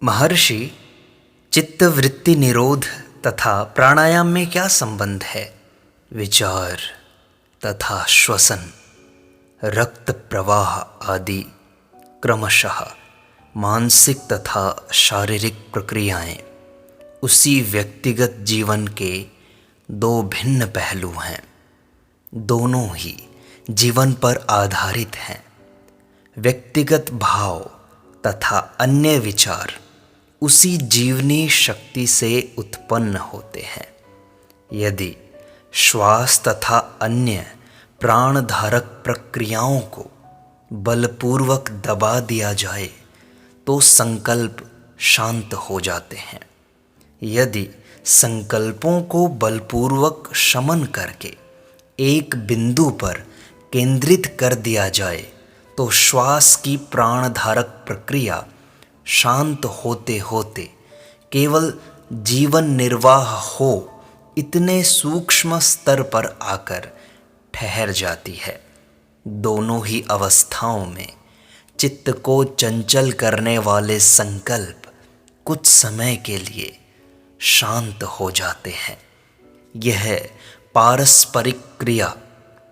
महर्षि, चित्तवृत्ति निरोध तथा प्राणायाम में क्या संबंध है? विचार तथा श्वसन, रक्त प्रवाह आदि क्रमशः मानसिक तथा शारीरिक प्रक्रियाएं उसी व्यक्तिगत जीवन के दो भिन्न पहलू हैं। दोनों ही जीवन पर आधारित हैं। व्यक्तिगत भाव तथा अन्य विचार उसी जीवनी शक्ति से उत्पन्न होते हैं। यदि श्वास तथा अन्य प्राणधारक प्रक्रियाओं को बलपूर्वक दबा दिया जाए तो संकल्प शांत हो जाते हैं। यदि संकल्पों को बलपूर्वक शमन करके एक बिंदु पर केंद्रित कर दिया जाए तो श्वास की प्राणधारक प्रक्रिया शांत होते होते केवल जीवन निर्वाह हो इतने सूक्ष्म स्तर पर आकर ठहर जाती है। दोनों ही अवस्थाओं में चित्त को चंचल करने वाले संकल्प कुछ समय के लिए शांत हो जाते हैं। यह पारस्परिक क्रिया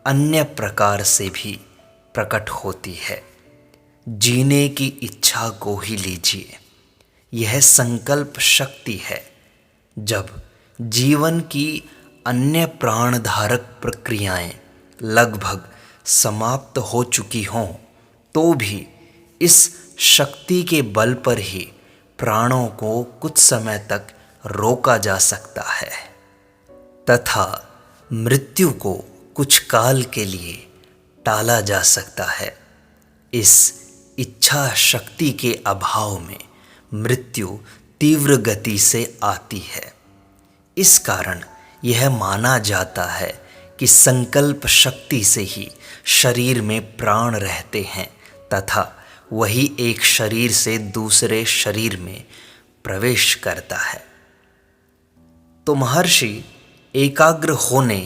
अन्य प्रकार से भी प्रकट होती है। जीने की इच्छा को ही लीजिए, यह संकल्प शक्ति है। जब जीवन की अन्य प्राणधारक प्रक्रियाएं लगभग समाप्त हो चुकी हों तो भी इस शक्ति के बल पर ही प्राणों को कुछ समय तक रोका जा सकता है तथा मृत्यु को कुछ काल के लिए टाला जा सकता है। इस इच्छा शक्ति के अभाव में मृत्यु तीव्र गति से आती है। इस कारण यह माना जाता है कि संकल्प शक्ति से ही शरीर में प्राण रहते हैं तथा वही एक शरीर से दूसरे शरीर में प्रवेश करता है। तो महर्षि, एकाग्र होने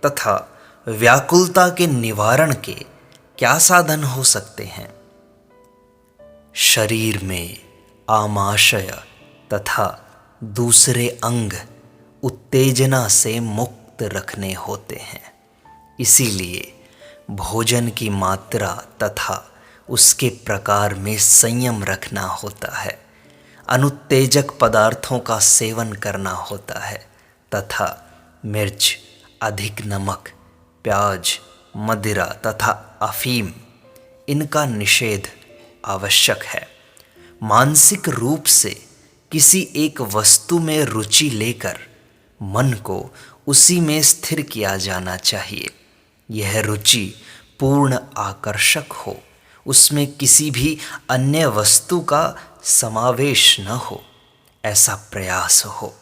तथा व्याकुलता के निवारण के क्या साधन हो सकते हैं? शरीर में आमाशय तथा दूसरे अंग उत्तेजना से मुक्त रखने होते हैं। इसीलिए भोजन की मात्रा तथा उसके प्रकार में संयम रखना होता है। अनुत्तेजक पदार्थों का सेवन करना होता है तथा मिर्च, अधिक नमक, प्याज, मदिरा तथा अफीम इनका निषेध आवश्यक है। मानसिक रूप से किसी एक वस्तु में रुचि लेकर मन को उसी में स्थिर किया जाना चाहिए। यह रुचि पूर्ण आकर्षक हो, उसमें किसी भी अन्य वस्तु का समावेश न हो, ऐसा प्रयास हो।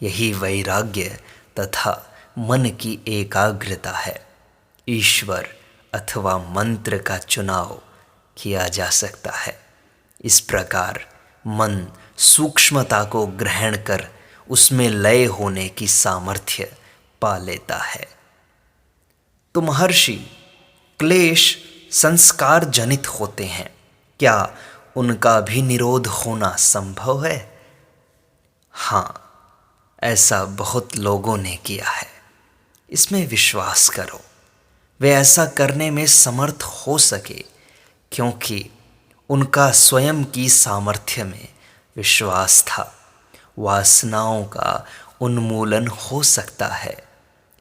यही वैराग्य तथा मन की एकाग्रता है। ईश्वर अथवा मंत्र का चुनाव किया जा सकता है। इस प्रकार मन सूक्ष्मता को ग्रहण कर उसमें लय होने की सामर्थ्य पा लेता है। तो महर्षि, क्लेश संस्कार जनित होते हैं, क्या उनका भी निरोध होना संभव है? हाँ, ऐसा बहुत लोगों ने किया है। इसमें विश्वास करो, वे ऐसा करने में समर्थ हो सके क्योंकि उनका स्वयं की सामर्थ्य में विश्वास था। वासनाओं का उन्मूलन हो सकता है।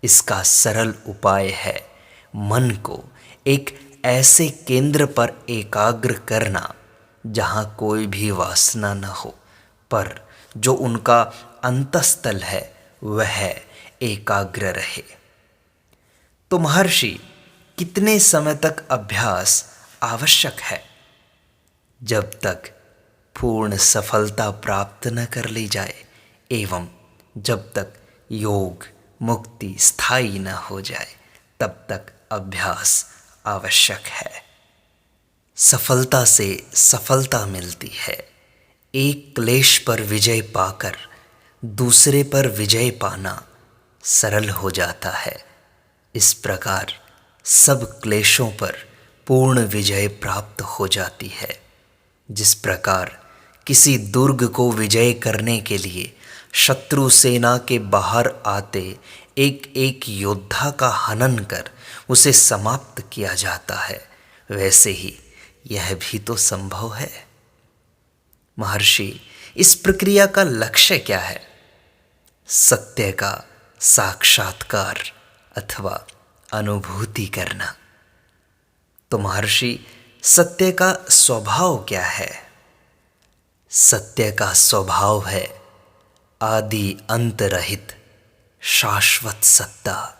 इसका सरल उपाय है मन को एक ऐसे केंद्र पर एकाग्र करना जहाँ कोई भी वासना न हो, पर जो उनका अंतःस्थल है वह एकाग्र रहे। तो महर्षि, कितने समय तक अभ्यास आवश्यक है? जब तक पूर्ण सफलता प्राप्त न कर ली जाए एवं जब तक योग मुक्ति स्थायी न हो जाए तब तक अभ्यास आवश्यक है। सफलता से सफलता मिलती है। एक क्लेश पर विजय पाकर दूसरे पर विजय पाना सरल हो जाता है। इस प्रकार सब क्लेशों पर पूर्ण विजय प्राप्त हो जाती है। जिस प्रकार किसी दुर्ग को विजय करने के लिए शत्रु सेना के बाहर आते एक एक योद्धा का हनन कर उसे समाप्त किया जाता है, वैसे ही यह भी तो संभव है। महर्षि, इस प्रक्रिया का लक्ष्य क्या है? सत्य का साक्षात्कार अथवा अनुभूति करना। तो महर्षि, सत्य का स्वभाव क्या है? सत्य का स्वभाव है आदि अंत रहित शाश्वत सत्ता,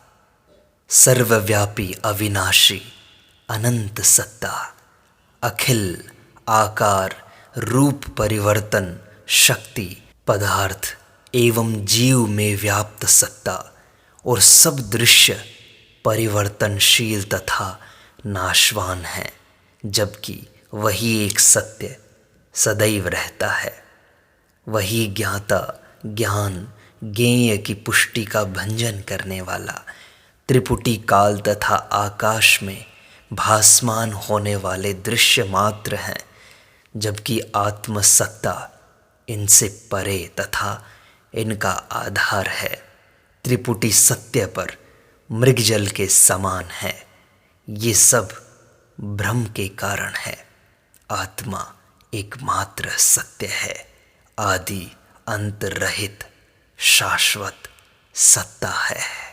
सर्वव्यापी अविनाशी अनंत सत्ता, अखिल आकार रूप परिवर्तन शक्ति पदार्थ एवं जीव में व्याप्त सत्ता और सब दृश्य परिवर्तनशील तथा नाशवान है, जबकि वही एक सत्य सदैव रहता है। वही ज्ञाता ज्ञान ज्ञेय की पुष्टि का भंजन करने वाला त्रिपुटी काल तथा आकाश में भासमान होने वाले दृश्य मात्र हैं, जबकि आत्मसत्ता इनसे परे तथा इनका आधार है। त्रिपुटी सत्य पर मृगजल के समान है। ये सब भ्रम के कारण है। आत्मा एकमात्र सत्य है, आदि अंत रहित शाश्वत सत्ता है।